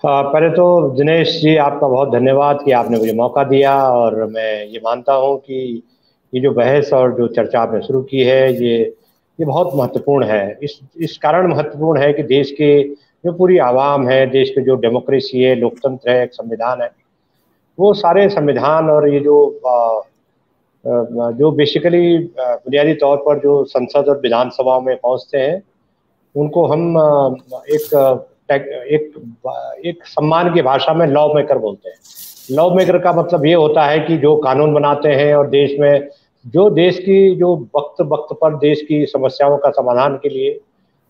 पहले तो दिनेश जी आपका बहुत धन्यवाद कि आपने मुझे मौका दिया। और मैं ये मानता हूँ कि ये जो बहस और जो चर्चा आपने शुरू की है ये बहुत महत्वपूर्ण है। इस कारण महत्वपूर्ण है कि देश के जो पूरी आवाम है, देश के जो डेमोक्रेसी है, लोकतंत्र है, एक संविधान है, वो सारे संविधान और ये जो बेसिकली बुनियादी तौर पर जो संसद और विधानसभाओं में पहुंचते हैं, उनको हम एक एक सम्मान की भाषा में लॉ मेकर बोलते हैं। लॉ मेकर का मतलब ये होता है कि जो कानून बनाते हैं और देश में जो देश की जो वक्त वक्त पर देश की समस्याओं का समाधान के लिए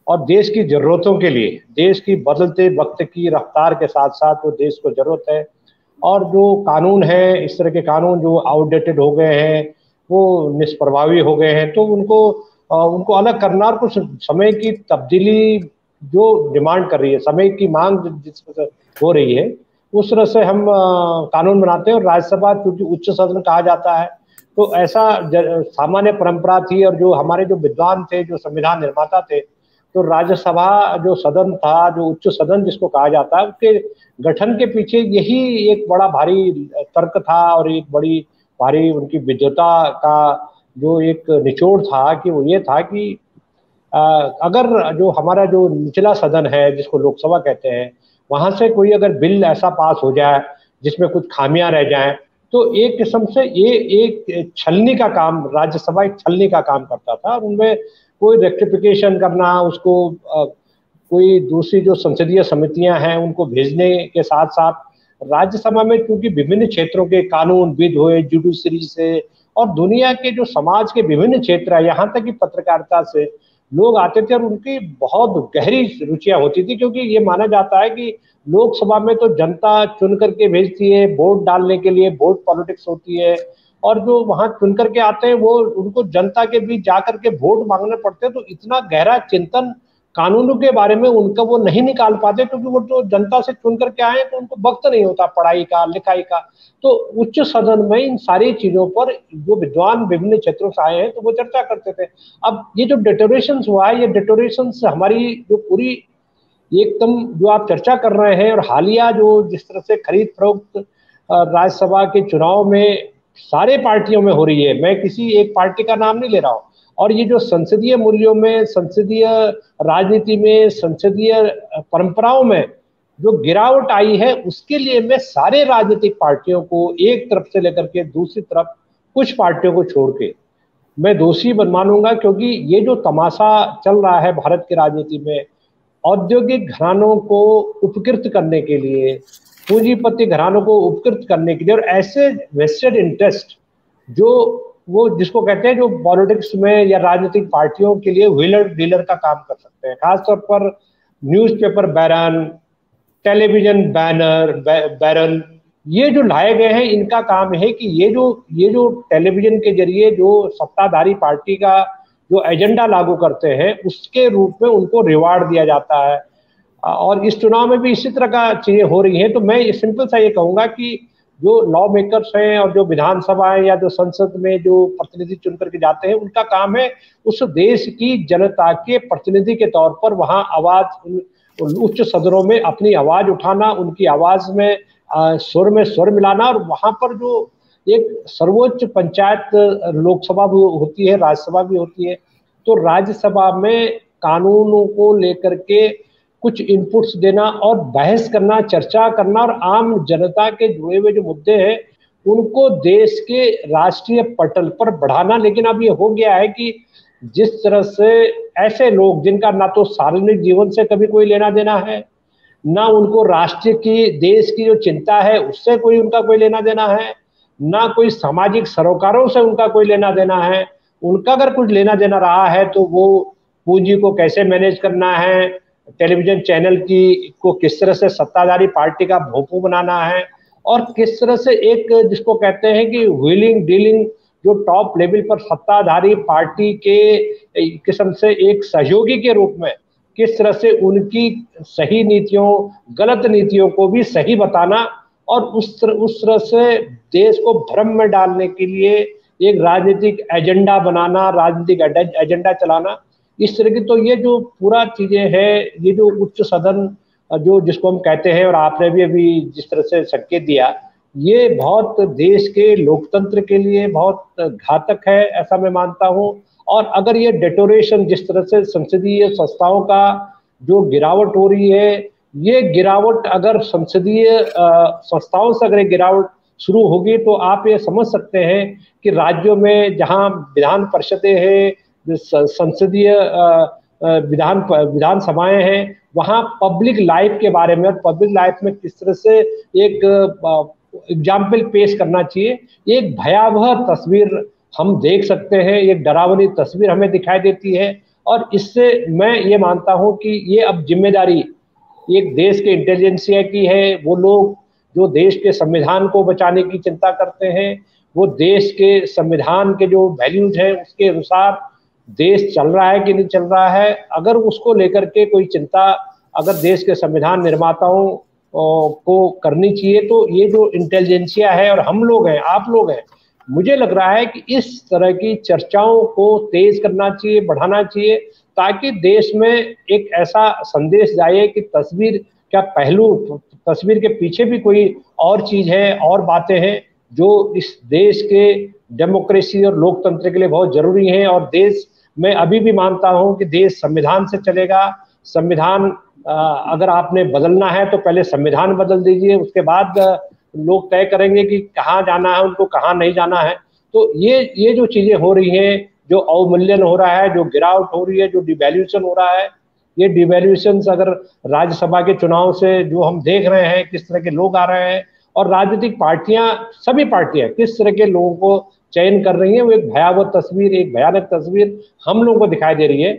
और देश की जरूरतों के लिए, देश की बदलते वक्त की रफ्तार के साथ साथ जो देश को जरूरत है, और जो कानून है, इस तरह के कानून जो आउटडेटेड हो गए हैं, वो निष्प्रभावी हो गए हैं, तो उनको अलग करना और कुछ समय की तब्दीली जो डिमांड कर रही है, समय की मांग जिस तरह से हो रही है, उस तरह से हम कानून बनाते हैं। और राज्यसभा क्योंकि उच्च सदन कहा जाता है, तो ऐसा सामान्य परंपरा थी। और जो हमारे जो विद्वान थे, जो संविधान निर्माता थे, तो राज्यसभा जो सदन था, जो उच्च सदन जिसको कहा जाता है, उसके गठन के पीछे यही एक बड़ा भारी तर्क था और एक बड़ी भारी उनकी विद्वता का जो एक निचोड़ था कि वो ये था कि अगर जो हमारा जो निचला सदन है, जिसको लोकसभा कहते हैं, वहां से कोई अगर बिल ऐसा पास हो जाए जिसमें कुछ खामियां रह जाएं, तो एक किस्म से ये एक छलनी का काम, राज्यसभा एक छलनी का काम करता था। और उनमें कोई रेक्टिफिकेशन करना, उसको कोई दूसरी जो संसदीय समितियां हैं उनको भेजने के साथ साथ राज्यसभा में, क्योंकि विभिन्न क्षेत्रों के कानून विद हुए, जुडिशरी से और दुनिया के जो समाज के विभिन्न क्षेत्र है, यहाँ तक कि पत्रकारिता से लोग आते थे और उनकी बहुत गहरी रुचियां होती थी। क्योंकि ये माना जाता है कि लोकसभा में तो जनता चुन करके भेजती है, वोट डालने के लिए वोट पॉलिटिक्स होती है, और जो वहां चुन करके आते हैं वो उनको जनता के बीच जाकर के वोट मांगने पड़ते हैं। तो इतना गहरा चिंतन कानूनों के बारे में उनका वो नहीं निकाल पाते, क्योंकि वो तो जनता से चुन करके आए, तो उनको वक्त नहीं होता पढ़ाई का, लिखाई का। तो उच्च सदन में इन सारी चीजों पर जो विद्वान विभिन्न क्षेत्रों से आए हैं, तो वो चर्चा करते थे। अब ये जो डेटोरेशन हुआ है, ये डेटोरेशन हमारी जो पूरी एकदम जो आप चर्चा कर रहे हैं, और हालिया जो जिस तरह से खरीद फरोख्त राज्यसभा के चुनाव में सारे पार्टियों में हो रही है, मैं किसी एक पार्टी का नाम नहीं ले रहा हूँ, और ये जो संसदीय मूल्यों में, संसदीय राजनीति में, संसदीय परंपराओं में जो गिरावट आई है, उसके लिए मैं सारे राजनीतिक पार्टियों को एक तरफ से लेकर के दूसरी तरफ कुछ पार्टियों को छोड़ के मैं दोषी मानूंगा। क्योंकि ये जो तमाशा चल रहा है भारत की राजनीति में, औद्योगिक घरानों को उपकृत करने के लिए, पूंजीपति घरानों को उपकृत करने के लिए, और ऐसे वेस्टेड इंटरेस्ट जो वो जिसको कहते हैं, जो पॉलिटिक्स में या राजनीतिक पार्टियों के लिए व्हीलर डीलर का काम कर सकते हैं, खासतौर पर न्यूज़पेपर बैरन, टेलीविजन बैरन, ये जो लाए गए हैं, इनका काम है कि ये जो टेलीविजन के जरिए जो सत्ताधारी पार्टी का जो एजेंडा लागू करते हैं, उसके रूप में उनको रिवार्ड दिया जाता है। और इस चुनाव में भी इसी तरह का चीजें हो रही हैं। तो मैं ये सिंपल सा ये कहूंगा कि जो लॉ मेकर्स हैं और जो विधानसभा है या जो संसद में जो प्रतिनिधि चुन करके जाते हैं, उनका काम है उस देश की जनता के प्रतिनिधि के तौर पर वहां आवाज, उच्च सदनों में अपनी आवाज उठाना, उनकी आवाज में स्वर मिलाना। और वहां पर जो एक सर्वोच्च पंचायत लोकसभा भी होती है, राज्यसभा भी होती है, तो राज्यसभा में कानूनों को लेकर के कुछ इनपुट्स देना और बहस करना, चर्चा करना, और आम जनता के जुड़े हुए जो मुद्दे हैं उनको देश के राष्ट्रीय पटल पर बढ़ाना। लेकिन अब ये हो गया है कि जिस तरह से ऐसे लोग जिनका ना तो सार्वजनिक जीवन से कभी कोई लेना देना है, ना उनको राष्ट्र की, देश की जो चिंता है उससे उनका कोई लेना देना है, ना कोई सामाजिक सरोकारों से उनका कोई लेना देना है। उनका अगर कुछ लेना देना रहा है तो वो पूंजी को कैसे मैनेज करना है, टेलीविजन चैनल की को किस तरह से सत्ताधारी पार्टी का भोंपू बनाना है, और किस तरह से एक जिसको कहते हैं कि व्हीलिंग डीलिंग, जो टॉप लेवल पर सत्ताधारी पार्टी के किस्म से एक सहयोगी के रूप में किस तरह से उनकी सही नीतियों, गलत नीतियों को भी सही बताना, और उस तरह से देश को भ्रम में डालने के लिए एक राजनीतिक एजेंडा बनाना, राजनीतिक एजेंडा चलाना, इस तरह की। तो ये जो पूरा चीजें हैं, ये जो उच्च सदन जो जिसको हम कहते हैं, और आपने भी अभी जिस तरह से संकेत दिया, ये बहुत देश के लोकतंत्र के लिए बहुत घातक है, ऐसा मैं मानता हूँ। और अगर ये डेटोरेशन जिस तरह से संसदीय संस्थाओं का जो गिरावट हो रही है, ये गिरावट अगर संसदीय संस्थाओं से अगर गिरावट शुरू होगी तो आप ये समझ सकते हैं कि राज्यों में जहां विधान परिषदें हैं, संसदीय विधानसभाएं हैं, वहां पब्लिक लाइफ के बारे में और पब्लिक लाइफ में किस तरह से एक एग्जाम्पल पेश करना चाहिए। एक भयावह तस्वीर हम देख सकते हैं, एक डरावनी तस्वीर हमें दिखाई देती है। और इससे मैं ये मानता हूं कि ये अब जिम्मेदारी एक देश के इंटेलिजेंसिया की है। वो लोग जो देश के संविधान को बचाने की चिंता करते हैं, वो देश के संविधान के जो वैल्यूज हैं उसके अनुसार देश चल रहा है कि नहीं चल रहा है, अगर उसको लेकर के कोई चिंता अगर देश के संविधान निर्माताओं को करनी चाहिए, तो ये जो इंटेलिजेंसिया है और हम लोग हैं, आप लोग हैं, मुझे लग रहा है कि इस तरह की चर्चाओं को तेज करना चाहिए, बढ़ाना चाहिए, ताकि देश में एक ऐसा संदेश जाए कि तस्वीर क्या पहलू, तस्वीर के पीछे भी कोई और चीज है, और बातें हैं जो इस देश के डेमोक्रेसी और लोकतंत्र के लिए बहुत जरूरी है। और देश, मैं अभी भी मानता हूं कि देश संविधान से चलेगा। संविधान अगर आपने बदलना है तो पहले संविधान बदल दीजिए, उसके बाद लोग तय करेंगे कि कहाँ जाना है उनको, कहाँ नहीं जाना है। तो ये जो चीजें हो रही हैं, जो अवमूल्यन हो रहा है, जो गिरावट हो रही है, जो डिवैल्यूएशन हो रहा है, ये डिवैल्यूएशन अगर राज्यसभा के चुनाव से जो हम देख रहे हैं किस तरह के लोग आ रहे हैं, और राजनीतिक पार्टियां, सभी पार्टियां किस तरह के लोगों को चयन कर रही हैं, वो एक भयावह तस्वीर, एक भयानक तस्वीर हम लोगों को दिखाई दे रही है।